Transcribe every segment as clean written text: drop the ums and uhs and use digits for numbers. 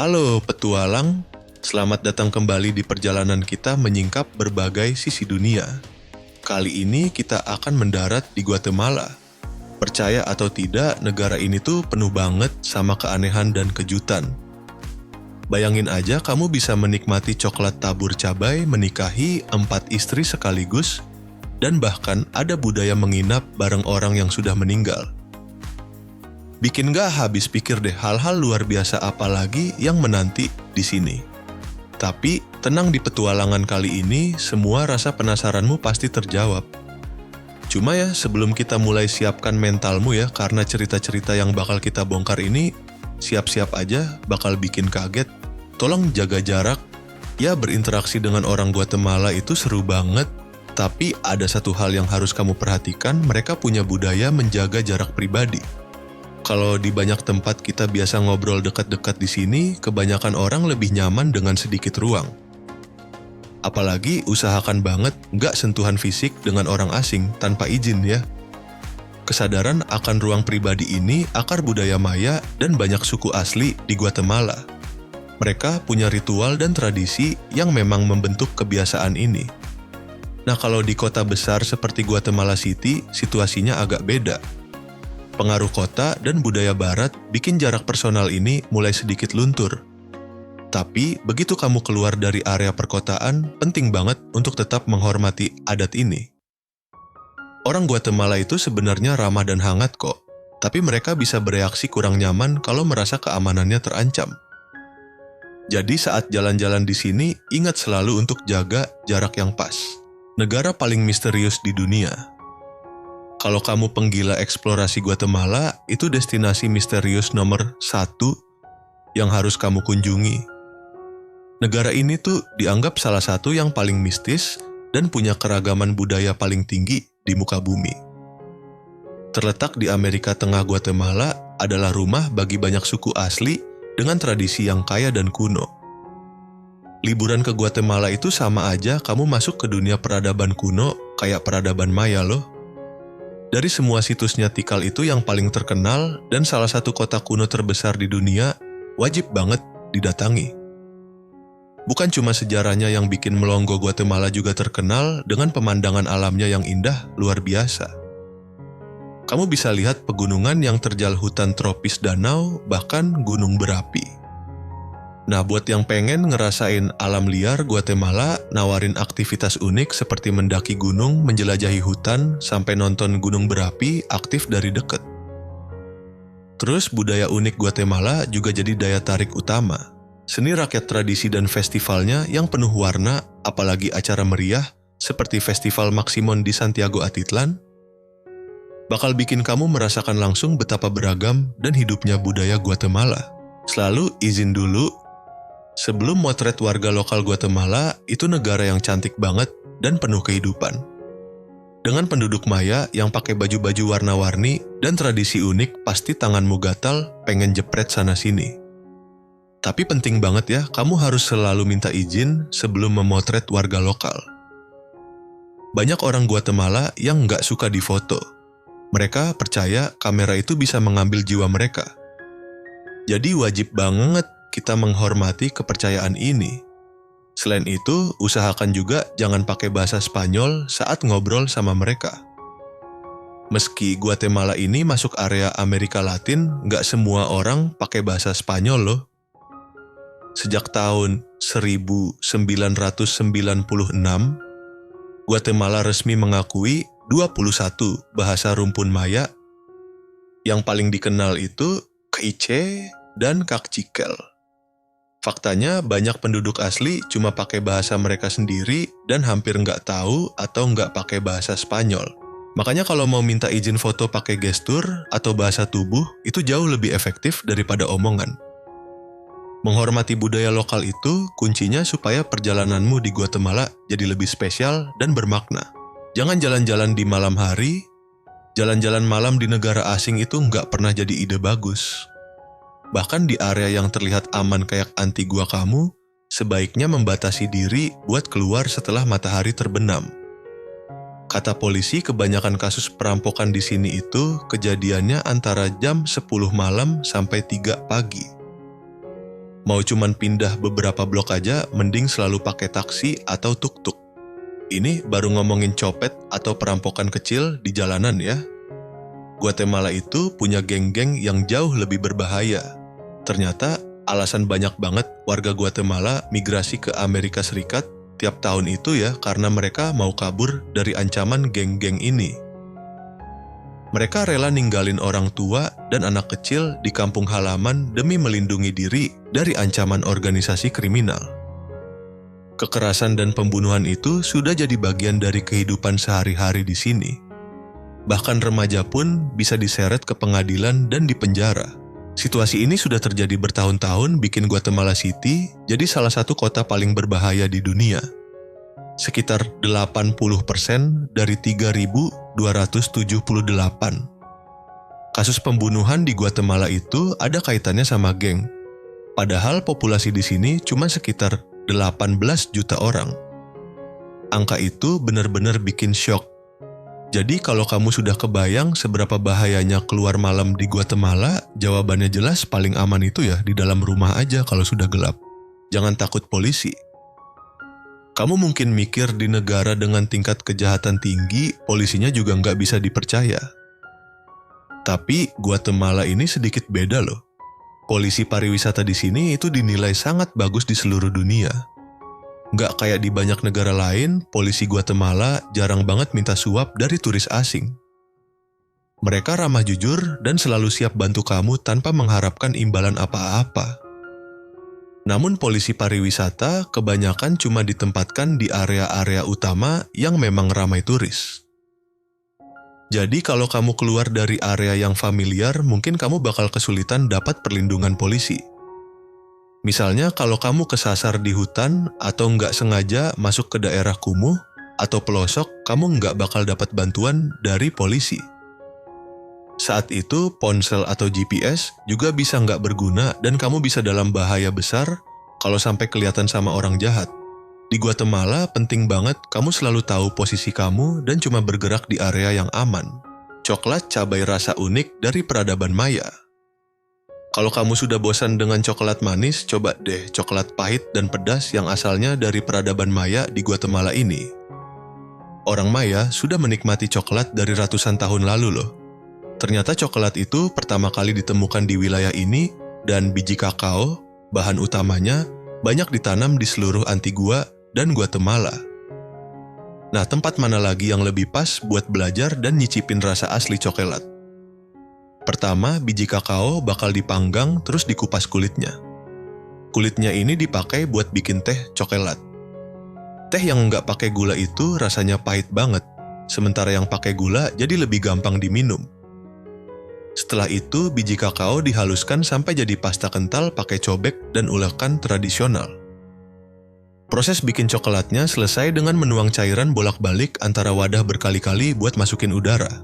Halo petualang, selamat datang kembali di perjalanan kita menyingkap berbagai sisi dunia. Kali ini kita akan mendarat di Guatemala. Percaya atau tidak, negara ini tuh penuh banget sama keanehan dan kejutan. Bayangin aja kamu bisa menikmati coklat tabur cabai, menikahi 4 istri sekaligus, dan bahkan ada budaya menginap bareng orang yang sudah meninggal. Bikin gak habis pikir deh hal-hal luar biasa apa lagi yang menanti di sini. Tapi tenang, di petualangan kali ini semua rasa penasaranmu pasti terjawab. Cuma ya sebelum kita mulai, siapkan mentalmu ya, karena cerita-cerita yang bakal kita bongkar ini siap-siap aja bakal bikin kaget. Tolong jaga jarak. Ya, berinteraksi dengan orang Guatemala itu seru banget. Tapi ada satu hal yang harus kamu perhatikan, mereka punya budaya menjaga jarak pribadi. Kalau di banyak tempat kita biasa ngobrol dekat-dekat di sini, kebanyakan orang lebih nyaman dengan sedikit ruang. Apalagi usahakan banget nggak sentuhan fisik dengan orang asing tanpa izin ya. Kesadaran akan ruang pribadi ini akar budaya Maya dan banyak suku asli di Guatemala. Mereka punya ritual dan tradisi yang memang membentuk kebiasaan ini. Nah, kalau di kota besar seperti Guatemala City, situasinya agak beda. Pengaruh kota dan budaya barat bikin jarak personal ini mulai sedikit luntur. Tapi begitu kamu keluar dari area perkotaan, penting banget untuk tetap menghormati adat ini. Orang Guatemala itu sebenarnya ramah dan hangat kok, tapi mereka bisa bereaksi kurang nyaman kalau merasa keamanannya terancam. Jadi saat jalan-jalan di sini, ingat selalu untuk jaga jarak yang pas. Negara paling misterius di dunia. Kalau kamu penggila eksplorasi Guatemala, itu destinasi misterius nomor 1 yang harus kamu kunjungi. Negara ini tuh dianggap salah satu yang paling mistis dan punya keragaman budaya paling tinggi di muka bumi. Terletak di Amerika Tengah, Guatemala adalah rumah bagi banyak suku asli dengan tradisi yang kaya dan kuno. Liburan ke Guatemala itu sama aja kamu masuk ke dunia peradaban kuno kayak peradaban Maya loh. Dari semua situsnya Tikal itu yang paling terkenal dan salah satu kota kuno terbesar di dunia, wajib banget didatangi. Bukan cuma sejarahnya yang bikin Melongo Guatemala juga terkenal dengan pemandangan alamnya yang indah luar biasa. Kamu bisa lihat pegunungan yang terjal hutan tropis danau, bahkan gunung berapi. Nah, buat yang pengen ngerasain alam liar Guatemala, nawarin aktivitas unik seperti mendaki gunung, menjelajahi hutan, sampai nonton gunung berapi aktif dari dekat. Terus budaya unik Guatemala juga jadi daya tarik utama. Seni rakyat tradisi dan festivalnya yang penuh warna, apalagi acara meriah seperti Festival Maximon di Santiago Atitlan, bakal bikin kamu merasakan langsung betapa beragam dan hidupnya budaya Guatemala. Selalu izin dulu. Sebelum motret warga lokal Guatemala, itu negara yang cantik banget dan penuh kehidupan. Dengan penduduk Maya yang pakai baju-baju warna-warni dan tradisi unik, pasti tanganmu gatal pengen jepret sana-sini. Tapi penting banget ya, kamu harus selalu minta izin sebelum memotret warga lokal. Banyak orang Guatemala yang nggak suka difoto. Mereka percaya kamera itu bisa mengambil jiwa mereka. Jadi wajib banget kita menghormati kepercayaan ini. Selain itu, usahakan juga jangan pakai bahasa Spanyol saat ngobrol sama mereka. Meski Guatemala ini masuk area Amerika Latin, nggak semua orang pakai bahasa Spanyol loh. Sejak tahun 1996, Guatemala resmi mengakui 21 bahasa rumpun Maya. Yang paling dikenal itu K'iche' dan Kaqchikel. Faktanya banyak penduduk asli cuma pakai bahasa mereka sendiri dan hampir nggak tahu atau nggak pakai bahasa Spanyol. Makanya kalau mau minta izin foto pakai gestur atau bahasa tubuh, itu jauh lebih efektif daripada omongan. Menghormati budaya lokal itu kuncinya supaya perjalananmu di Guatemala jadi lebih spesial dan bermakna. Jangan jalan-jalan di malam hari. Jalan-jalan malam di negara asing itu nggak pernah jadi ide bagus. Bahkan di area yang terlihat aman kayak Antigua, kamu sebaiknya membatasi diri buat keluar setelah matahari terbenam. Kata polisi, kebanyakan kasus perampokan di sini itu kejadiannya antara jam 10 malam sampai 3 pagi. Mau cuman pindah beberapa blok aja, mending selalu pakai taksi atau tuk-tuk. Ini baru ngomongin copet atau perampokan kecil di jalanan ya. Guatemala itu punya geng-geng yang jauh lebih berbahaya. Ternyata alasan banyak banget warga Guatemala migrasi ke Amerika Serikat tiap tahun itu ya karena mereka mau kabur dari ancaman geng-geng ini. Mereka rela ninggalin orang tua dan anak kecil di kampung halaman demi melindungi diri dari ancaman organisasi kriminal. Kekerasan dan pembunuhan itu sudah jadi bagian dari kehidupan sehari-hari di sini. Bahkan remaja pun bisa diseret ke pengadilan dan dipenjara. Situasi ini sudah terjadi bertahun-tahun bikin Guatemala City jadi salah satu kota paling berbahaya di dunia. Sekitar 80% dari 3.278. Kasus pembunuhan di Guatemala itu ada kaitannya sama geng. Padahal populasi di sini cuma sekitar 18 juta orang. Angka itu benar-benar bikin syok. Jadi kalau kamu sudah kebayang seberapa bahayanya keluar malam di Guatemala, jawabannya jelas paling aman itu ya di dalam rumah aja kalau sudah gelap. Jangan takut polisi. Kamu mungkin mikir di negara dengan tingkat kejahatan tinggi, polisinya juga nggak bisa dipercaya. Tapi Guatemala ini sedikit beda loh. Polisi pariwisata di sini itu dinilai sangat bagus di seluruh dunia. Nggak kayak di banyak negara lain, polisi Guatemala jarang banget minta suap dari turis asing. Mereka ramah jujur dan selalu siap bantu kamu tanpa mengharapkan imbalan apa-apa. Namun polisi pariwisata kebanyakan cuma ditempatkan di area-area utama yang memang ramai turis. Jadi kalau kamu keluar dari area yang familiar, mungkin kamu bakal kesulitan dapat perlindungan polisi. Misalnya kalau kamu kesasar di hutan atau nggak sengaja masuk ke daerah kumuh atau pelosok, kamu nggak bakal dapat bantuan dari polisi. Saat itu, ponsel atau GPS juga bisa nggak berguna dan kamu bisa dalam bahaya besar kalau sampai kelihatan sama orang jahat. Di Guatemala, penting banget kamu selalu tahu posisi kamu dan cuma bergerak di area yang aman. Coklat cabai rasa unik dari peradaban Maya. Kalau kamu sudah bosan dengan coklat manis, coba deh coklat pahit dan pedas yang asalnya dari peradaban Maya di Guatemala ini. Orang Maya sudah menikmati coklat dari ratusan tahun lalu loh. Ternyata coklat itu pertama kali ditemukan di wilayah ini dan biji kakao, bahan utamanya, banyak ditanam di seluruh Antigua dan Guatemala. Nah, tempat mana lagi yang lebih pas buat belajar dan nyicipin rasa asli coklat? Pertama, biji kakao bakal dipanggang terus dikupas kulitnya. Kulitnya ini dipakai buat bikin teh coklat. Teh yang nggak pakai gula itu rasanya pahit banget, sementara yang pakai gula jadi lebih gampang diminum. Setelah itu, biji kakao dihaluskan sampai jadi pasta kental pakai cobek dan ulekan tradisional. Proses bikin coklatnya selesai dengan menuang cairan bolak-balik antara wadah berkali-kali buat masukin udara.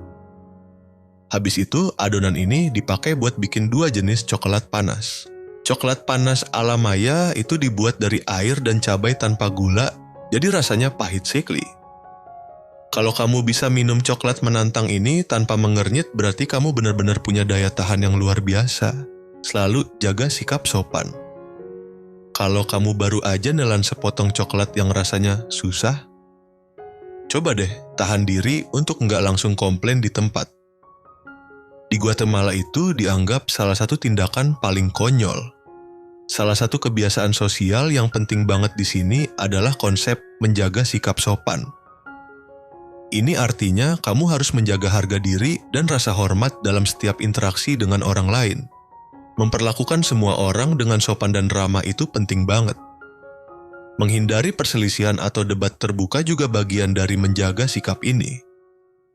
Habis itu, adonan ini dipakai buat bikin dua jenis coklat panas. Coklat panas ala Maya itu dibuat dari air dan cabai tanpa gula, jadi rasanya pahit sekali. Kalau kamu bisa minum coklat menantang ini tanpa mengernyit, berarti kamu benar-benar punya daya tahan yang luar biasa. Selalu jaga sikap sopan. Kalau kamu baru aja nelan sepotong coklat yang rasanya susah, coba deh tahan diri untuk nggak langsung komplain di tempat. Di Guatemala itu dianggap salah satu tindakan paling konyol. Salah satu kebiasaan sosial yang penting banget di sini adalah konsep menjaga sikap sopan. Ini artinya kamu harus menjaga harga diri dan rasa hormat dalam setiap interaksi dengan orang lain. Memperlakukan semua orang dengan sopan dan ramah itu penting banget. Menghindari perselisihan atau debat terbuka juga bagian dari menjaga sikap ini.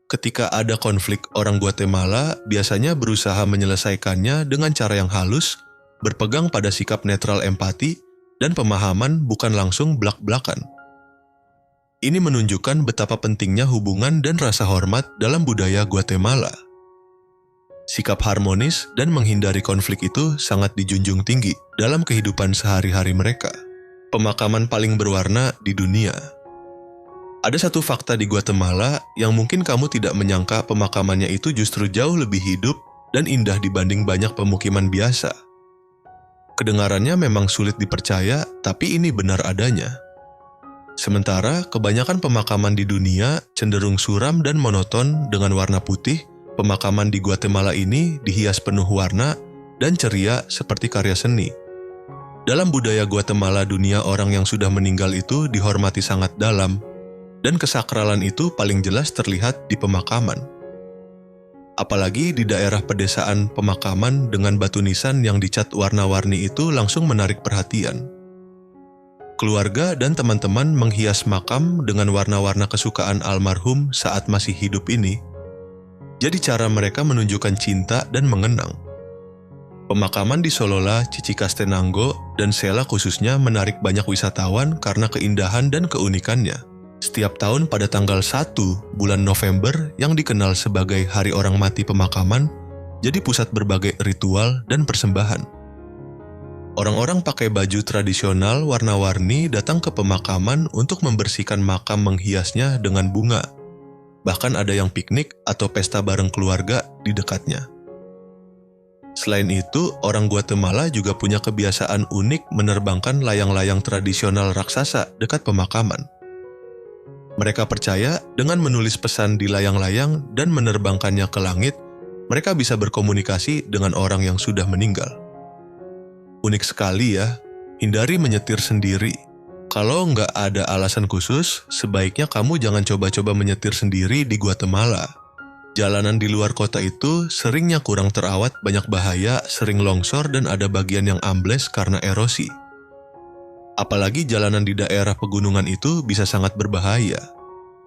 Ketika ada konflik, orang Guatemala biasanya berusaha menyelesaikannya dengan cara yang halus, berpegang pada sikap netral empati, dan pemahaman bukan langsung blak-blakan. Ini menunjukkan betapa pentingnya hubungan dan rasa hormat dalam budaya Guatemala. Sikap harmonis dan menghindari konflik itu sangat dijunjung tinggi dalam kehidupan sehari-hari mereka. Pemakaman paling berwarna di dunia. Ada satu fakta di Guatemala yang mungkin kamu tidak menyangka pemakamannya itu justru jauh lebih hidup dan indah dibanding banyak pemukiman biasa. Kedengarannya memang sulit dipercaya, tapi ini benar adanya. Sementara kebanyakan pemakaman di dunia cenderung suram dan monoton dengan warna putih, pemakaman di Guatemala ini dihias penuh warna dan ceria seperti karya seni. Dalam budaya Guatemala, dunia orang yang sudah meninggal itu dihormati sangat dalam, dan kesakralan itu paling jelas terlihat di pemakaman. Apalagi di daerah pedesaan, pemakaman dengan batu nisan yang dicat warna-warni itu langsung menarik perhatian. Keluarga dan teman-teman menghias makam dengan warna-warna kesukaan almarhum saat masih hidup ini. Jadi cara mereka menunjukkan cinta dan mengenang. Pemakaman di Sollola, Chichicastenango, dan Sela khususnya menarik banyak wisatawan karena keindahan dan keunikannya. Setiap tahun pada tanggal 1 bulan November yang dikenal sebagai Hari Orang Mati Pemakaman, jadi pusat berbagai ritual dan persembahan. Orang-orang pakai baju tradisional warna-warni datang ke pemakaman untuk membersihkan makam menghiasnya dengan bunga. Bahkan ada yang piknik atau pesta bareng keluarga di dekatnya. Selain itu, orang Guatemala juga punya kebiasaan unik menerbangkan layang-layang tradisional raksasa dekat pemakaman. Mereka percaya dengan menulis pesan di layang-layang dan menerbangkannya ke langit, mereka bisa berkomunikasi dengan orang yang sudah meninggal. Unik sekali ya, hindari menyetir sendiri. Kalau nggak ada alasan khusus, sebaiknya kamu jangan coba-coba menyetir sendiri di Guatemala. Jalanan di luar kota itu seringnya kurang terawat, banyak bahaya, sering longsor dan ada bagian yang ambles karena erosi. Apalagi jalanan di daerah pegunungan itu bisa sangat berbahaya.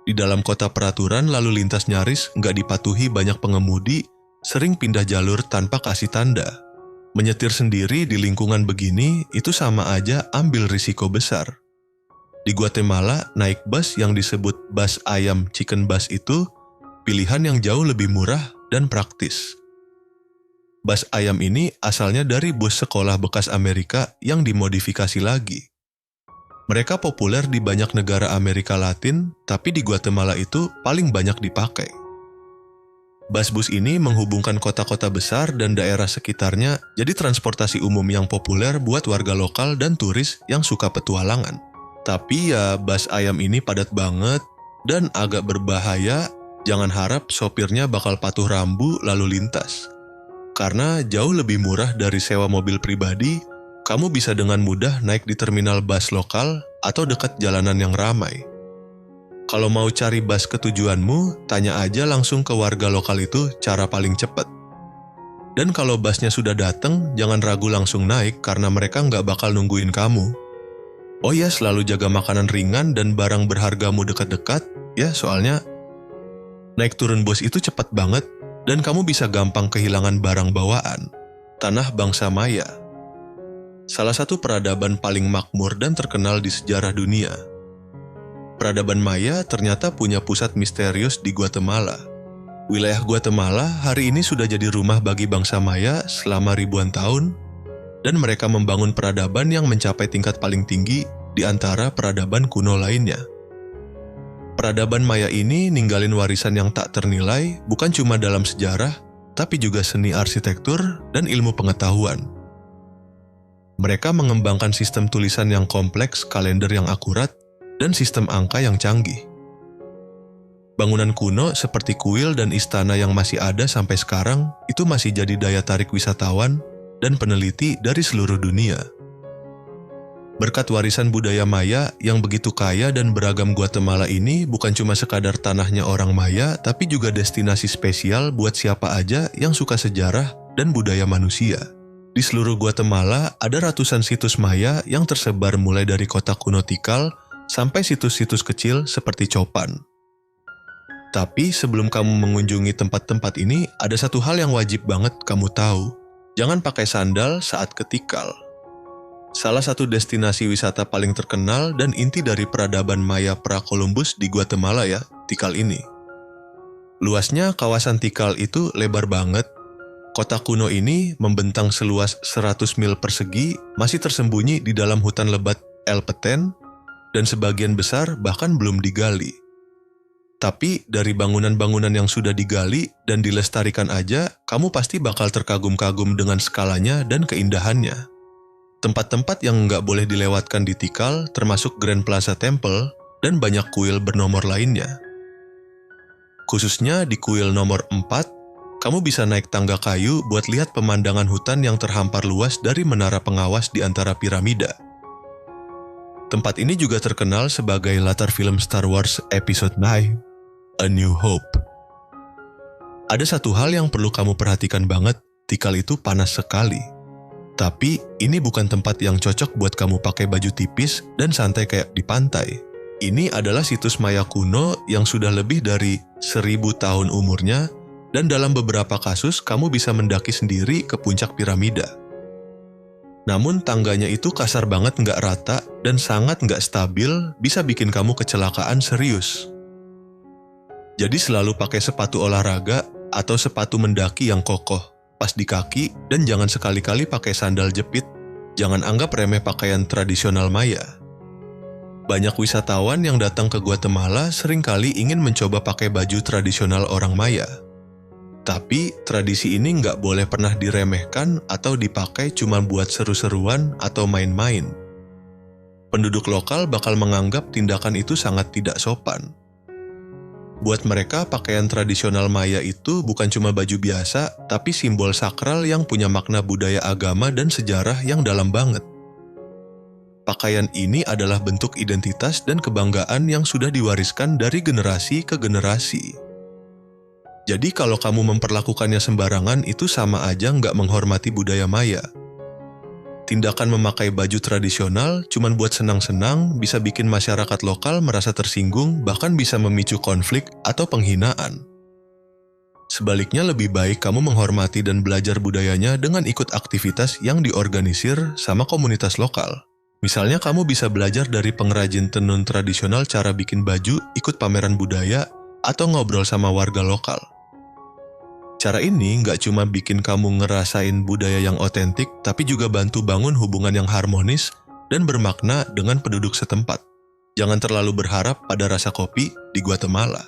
Di dalam kota peraturan lalu lintas nyaris nggak dipatuhi, banyak pengemudi sering pindah jalur tanpa kasih tanda. Menyetir sendiri di lingkungan begini itu sama aja ambil risiko besar. Di Guatemala, naik bus yang disebut bus ayam chicken bus itu pilihan yang jauh lebih murah dan praktis. Bus ayam ini asalnya dari bus sekolah bekas Amerika yang dimodifikasi lagi. Mereka populer di banyak negara Amerika Latin, tapi di Guatemala itu paling banyak dipakai. Bus-bus ini menghubungkan kota-kota besar dan daerah sekitarnya, jadi transportasi umum yang populer buat warga lokal dan turis yang suka petualangan. Tapi ya, bus ayam ini padat banget dan agak berbahaya, jangan harap sopirnya bakal patuh rambu lalu lintas. Karena jauh lebih murah dari sewa mobil pribadi, kamu bisa dengan mudah naik di terminal bus lokal atau dekat jalanan yang ramai. Kalau mau cari bus ke tujuanmu, tanya aja langsung ke warga lokal itu cara paling cepat. Dan kalau busnya sudah datang, jangan ragu langsung naik karena mereka nggak bakal nungguin kamu. Oh ya, selalu jaga makanan ringan dan barang berhargamu dekat-dekat, ya soalnya naik turun bus itu cepat banget dan kamu bisa gampang kehilangan barang bawaan. Tanah bangsa Maya. Salah satu peradaban paling makmur dan terkenal di sejarah dunia. Peradaban Maya ternyata punya pusat misterius di Guatemala. Wilayah Guatemala hari ini sudah jadi rumah bagi bangsa Maya selama ribuan tahun, dan mereka membangun peradaban yang mencapai tingkat paling tinggi di antara peradaban kuno lainnya. Peradaban Maya ini ninggalin warisan yang tak ternilai bukan cuma dalam sejarah, tapi juga seni arsitektur dan ilmu pengetahuan. Mereka mengembangkan sistem tulisan yang kompleks, kalender yang akurat, dan sistem angka yang canggih. Bangunan kuno seperti kuil dan istana yang masih ada sampai sekarang itu masih jadi daya tarik wisatawan dan peneliti dari seluruh dunia. Berkat warisan budaya Maya yang begitu kaya dan beragam, Guatemala ini bukan cuma sekadar tanahnya orang Maya, tapi juga destinasi spesial buat siapa aja yang suka sejarah dan budaya manusia. Di seluruh Guatemala ada ratusan situs Maya yang tersebar mulai dari kota kuno Tikal sampai situs-situs kecil seperti Copan. Tapi sebelum kamu mengunjungi tempat-tempat ini, ada satu hal yang wajib banget kamu tahu. Jangan pakai sandal saat ke Tikal. Salah satu destinasi wisata paling terkenal dan inti dari peradaban Maya pra-Columbus di Guatemala ya, Tikal ini. Luasnya kawasan Tikal itu lebar banget. Kota kuno ini membentang seluas 100 mil persegi, masih tersembunyi di dalam hutan lebat El Petén, dan sebagian besar bahkan belum digali. Tapi dari bangunan-bangunan yang sudah digali dan dilestarikan aja, kamu pasti bakal terkagum-kagum dengan skalanya dan keindahannya. Tempat-tempat yang nggak boleh dilewatkan di Tikal termasuk Grand Plaza Temple dan banyak kuil bernomor lainnya. Khususnya di kuil nomor 4, kamu bisa naik tangga kayu buat lihat pemandangan hutan yang terhampar luas dari menara pengawas di antara piramida. Tempat ini juga terkenal sebagai latar film Star Wars Episode 9, A New Hope. Ada satu hal yang perlu kamu perhatikan banget, Tikal itu panas sekali. Tapi ini bukan tempat yang cocok buat kamu pakai baju tipis dan santai kayak di pantai. Ini adalah situs maya kuno yang sudah lebih dari 1000 tahun umurnya, dan dalam beberapa kasus kamu bisa mendaki sendiri ke puncak piramida. Namun tangganya itu kasar banget, nggak rata, dan sangat nggak stabil, bisa bikin kamu kecelakaan serius. Jadi selalu pakai sepatu olahraga atau sepatu mendaki yang kokoh pas di kaki, dan jangan sekali-kali pakai sandal jepit. Jangan anggap remeh pakaian tradisional Maya. Banyak wisatawan yang datang ke Guatemala seringkali ingin mencoba pakai baju tradisional orang Maya. Tapi tradisi ini nggak boleh pernah diremehkan atau dipakai cuma buat seru-seruan atau main-main. Penduduk lokal bakal menganggap tindakan itu sangat tidak sopan. Buat mereka, pakaian tradisional Maya itu bukan cuma baju biasa, tapi simbol sakral yang punya makna budaya agama dan sejarah yang dalam banget. Pakaian ini adalah bentuk identitas dan kebanggaan yang sudah diwariskan dari generasi ke generasi. Jadi kalau kamu memperlakukannya sembarangan, itu sama aja nggak menghormati budaya Maya. Tindakan memakai baju tradisional cuman buat senang-senang bisa bikin masyarakat lokal merasa tersinggung, bahkan bisa memicu konflik atau penghinaan. Sebaliknya, lebih baik kamu menghormati dan belajar budayanya dengan ikut aktivitas yang diorganisir sama komunitas lokal. Misalnya kamu bisa belajar dari pengrajin tenun tradisional cara bikin baju, ikut pameran budaya, atau ngobrol sama warga lokal. Cara ini nggak cuma bikin kamu ngerasain budaya yang otentik, tapi juga bantu bangun hubungan yang harmonis dan bermakna dengan penduduk setempat. Jangan terlalu berharap pada rasa kopi di Guatemala.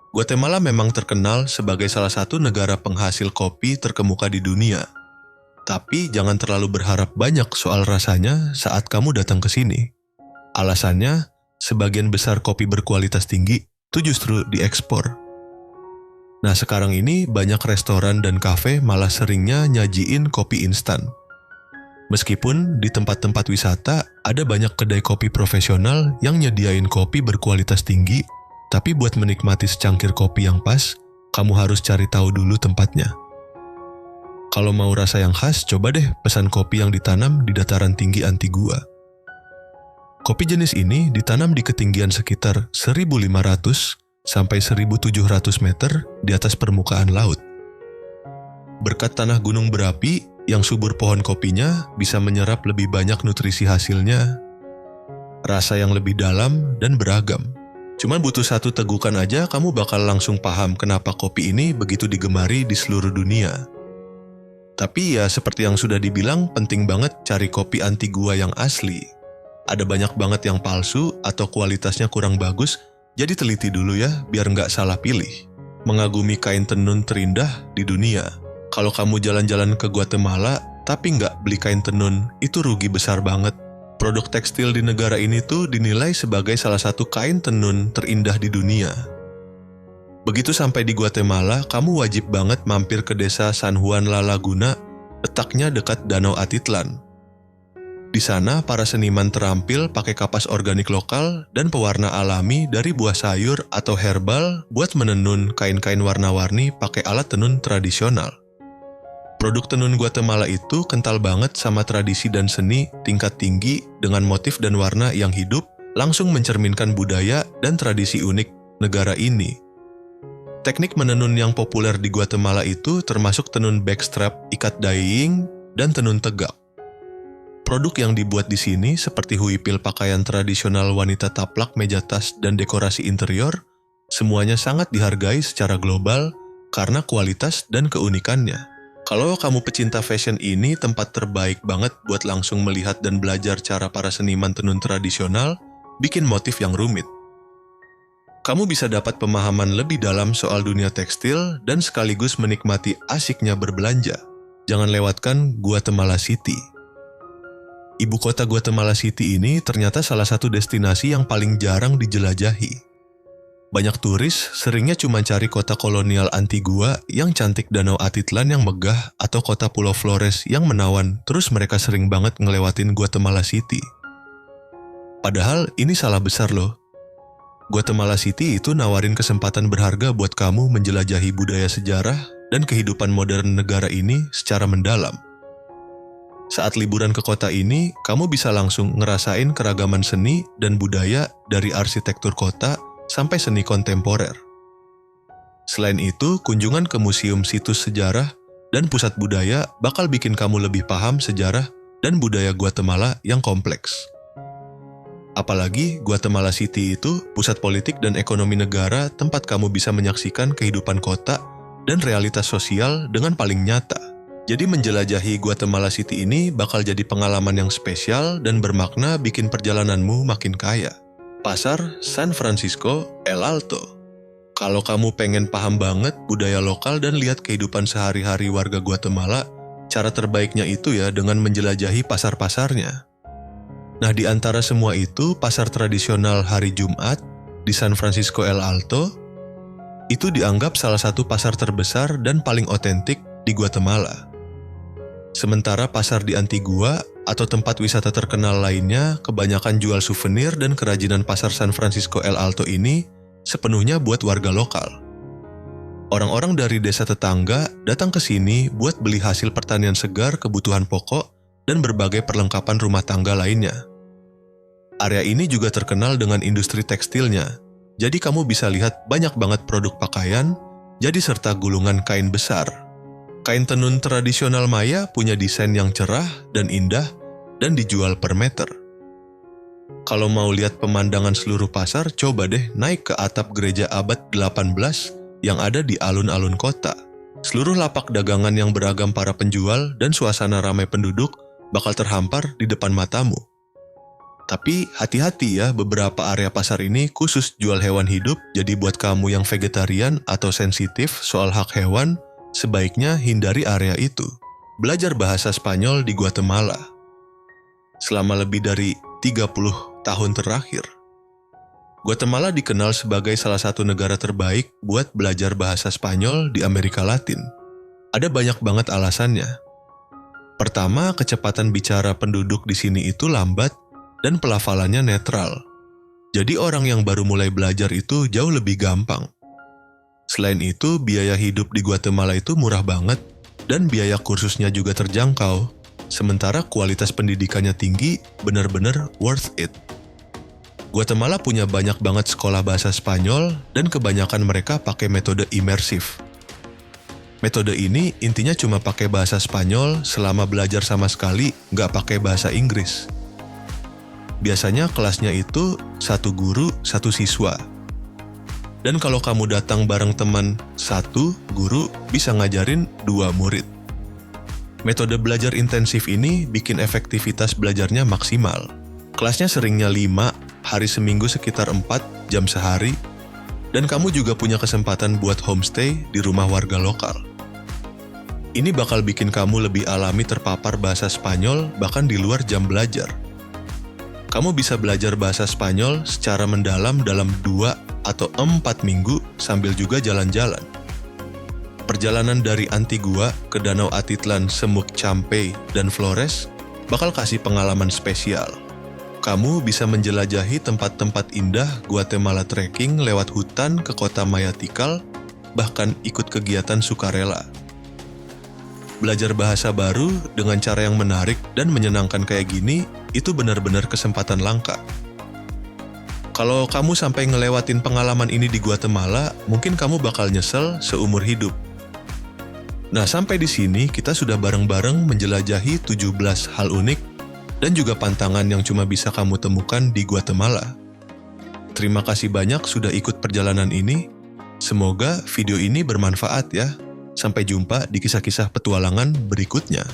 Guatemala memang terkenal sebagai salah satu negara penghasil kopi terkemuka di dunia. Tapi jangan terlalu berharap banyak soal rasanya saat kamu datang ke sini. Alasannya, sebagian besar kopi berkualitas tinggi itu justru diekspor. Nah, sekarang ini banyak restoran dan kafe malah seringnya nyajiin kopi instan. Meskipun di tempat-tempat wisata ada banyak kedai kopi profesional yang nyediain kopi berkualitas tinggi, tapi buat menikmati secangkir kopi yang pas, kamu harus cari tahu dulu tempatnya. Kalau mau rasa yang khas, coba deh pesan kopi yang ditanam di dataran tinggi Antigua. Kopi jenis ini ditanam di ketinggian sekitar 1.500 sampai 1.700 meter di atas permukaan laut. Berkat tanah gunung berapi yang subur, pohon kopinya bisa menyerap lebih banyak nutrisi hasilnya, rasa yang lebih dalam dan beragam. Cuman butuh satu tegukan aja, kamu bakal langsung paham kenapa kopi ini begitu digemari di seluruh dunia. Tapi ya seperti yang sudah dibilang, penting banget cari kopi Antigua yang asli. Ada banyak banget yang palsu atau kualitasnya kurang bagus, jadi teliti dulu ya, biar nggak salah pilih. Mengagumi kain tenun terindah di dunia. Kalau kamu jalan-jalan ke Guatemala, tapi nggak beli kain tenun, itu rugi besar banget. Produk tekstil di negara ini tuh dinilai sebagai salah satu kain tenun terindah di dunia. Begitu sampai di Guatemala, kamu wajib banget mampir ke desa San Juan La Laguna, letaknya dekat Danau Atitlan. Di sana, para seniman terampil pakai kapas organik lokal dan pewarna alami dari buah sayur atau herbal buat menenun kain-kain warna-warni pakai alat tenun tradisional. Produk tenun Guatemala itu kental banget sama tradisi dan seni tingkat tinggi dengan motif dan warna yang hidup, langsung mencerminkan budaya dan tradisi unik negara ini. Teknik menenun yang populer di Guatemala itu termasuk tenun backstrap, ikat dyeing, dan tenun tegak. Produk yang dibuat di sini seperti huipil, pakaian tradisional wanita, taplak, meja tas, dan dekorasi interior, semuanya sangat dihargai secara global karena kualitas dan keunikannya. Kalau kamu pecinta fashion, ini tempat terbaik banget buat langsung melihat dan belajar cara para seniman tenun tradisional bikin motif yang rumit. Kamu bisa dapat pemahaman lebih dalam soal dunia tekstil dan sekaligus menikmati asiknya berbelanja. Jangan lewatkan Guatemala City. Ibu kota Guatemala City ini ternyata salah satu destinasi yang paling jarang dijelajahi. Banyak turis seringnya cuma cari kota kolonial Antigua yang cantik Danau Atitlan yang megah atau kota Pulau Flores yang menawan, terus mereka sering banget ngelewatin Guatemala City. Padahal ini salah besar loh. Guatemala City itu nawarin kesempatan berharga buat kamu menjelajahi budaya sejarah dan kehidupan modern negara ini secara mendalam. Saat liburan ke kota ini, kamu bisa langsung ngerasain keragaman seni dan budaya dari arsitektur kota sampai seni kontemporer. Selain itu, kunjungan ke museum situs sejarah dan pusat budaya bakal bikin kamu lebih paham sejarah dan budaya Guatemala yang kompleks. Apalagi Guatemala City itu pusat politik dan ekonomi negara, tempat kamu bisa menyaksikan kehidupan kota dan realitas sosial dengan paling nyata. Jadi menjelajahi Guatemala City ini bakal jadi pengalaman yang spesial dan bermakna, bikin perjalananmu makin kaya. Pasar San Francisco El Alto. Kalau kamu pengen paham banget budaya lokal dan lihat kehidupan sehari-hari warga Guatemala, cara terbaiknya itu ya dengan menjelajahi pasar-pasarnya. Nah, di antara semua itu, pasar tradisional hari Jumat di San Francisco El Alto itu dianggap salah satu pasar terbesar dan paling otentik di Guatemala. Sementara pasar di Antigua atau tempat wisata terkenal lainnya kebanyakan jual souvenir, dan kerajinan pasar San Francisco El Alto ini sepenuhnya buat warga lokal. Orang-orang dari desa tetangga datang ke sini buat beli hasil pertanian segar, kebutuhan pokok, dan berbagai perlengkapan rumah tangga lainnya. Area ini juga terkenal dengan industri tekstilnya, jadi kamu bisa lihat banyak banget produk pakaian, jadi serta gulungan kain besar. Kain tenun tradisional Maya punya desain yang cerah dan indah dan dijual per meter. Kalau mau lihat pemandangan seluruh pasar, coba deh naik ke atap gereja abad 18 yang ada di alun-alun kota. Seluruh lapak dagangan yang beragam para penjual dan suasana ramai penduduk bakal terhampar di depan matamu. Tapi hati-hati ya, beberapa area pasar ini khusus jual hewan hidup, jadi buat kamu yang vegetarian atau sensitif soal hak hewan, sebaiknya hindari area itu. Belajar bahasa Spanyol di Guatemala. Selama lebih dari 30 tahun terakhir, Guatemala dikenal sebagai salah satu negara terbaik buat belajar bahasa Spanyol di Amerika Latin. Ada banyak banget alasannya. Pertama, kecepatan bicara penduduk di sini itu lambat dan pelafalannya netral. Jadi orang yang baru mulai belajar itu jauh lebih gampang. Selain itu, biaya hidup di Guatemala itu murah banget dan biaya kursusnya juga terjangkau. Sementara kualitas pendidikannya tinggi, benar-benar worth it. Guatemala punya banyak banget sekolah bahasa Spanyol dan kebanyakan mereka pakai metode imersif. Metode ini intinya cuma pakai bahasa Spanyol selama belajar sama sekali nggak pakai bahasa Inggris. Biasanya kelasnya itu satu guru, satu siswa. Dan kalau kamu datang bareng teman satu, guru bisa ngajarin 2 murid. Metode belajar intensif ini bikin efektivitas belajarnya maksimal. Kelasnya seringnya 5, hari seminggu sekitar 4 jam sehari, dan kamu juga punya kesempatan buat homestay di rumah warga lokal. Ini bakal bikin kamu lebih alami terpapar bahasa Spanyol bahkan di luar jam belajar. Kamu bisa belajar bahasa Spanyol secara mendalam dalam 2 atau 4 minggu sambil juga jalan-jalan. Perjalanan dari Antigua ke Danau Atitlan, Semuc Champey, dan Flores bakal kasih pengalaman spesial. Kamu bisa menjelajahi tempat-tempat indah Guatemala, trekking lewat hutan ke kota Maya Tikal, bahkan ikut kegiatan sukarela. Belajar bahasa baru dengan cara yang menarik dan menyenangkan kayak gini, itu benar-benar kesempatan langka. Kalau kamu sampai ngelewatin pengalaman ini di Guatemala, mungkin kamu bakal nyesel seumur hidup. Nah, sampai di sini kita sudah bareng-bareng menjelajahi 17 hal unik dan juga pantangan yang cuma bisa kamu temukan di Guatemala. Terima kasih banyak sudah ikut perjalanan ini. Semoga video ini bermanfaat ya. Sampai jumpa di kisah-kisah petualangan berikutnya.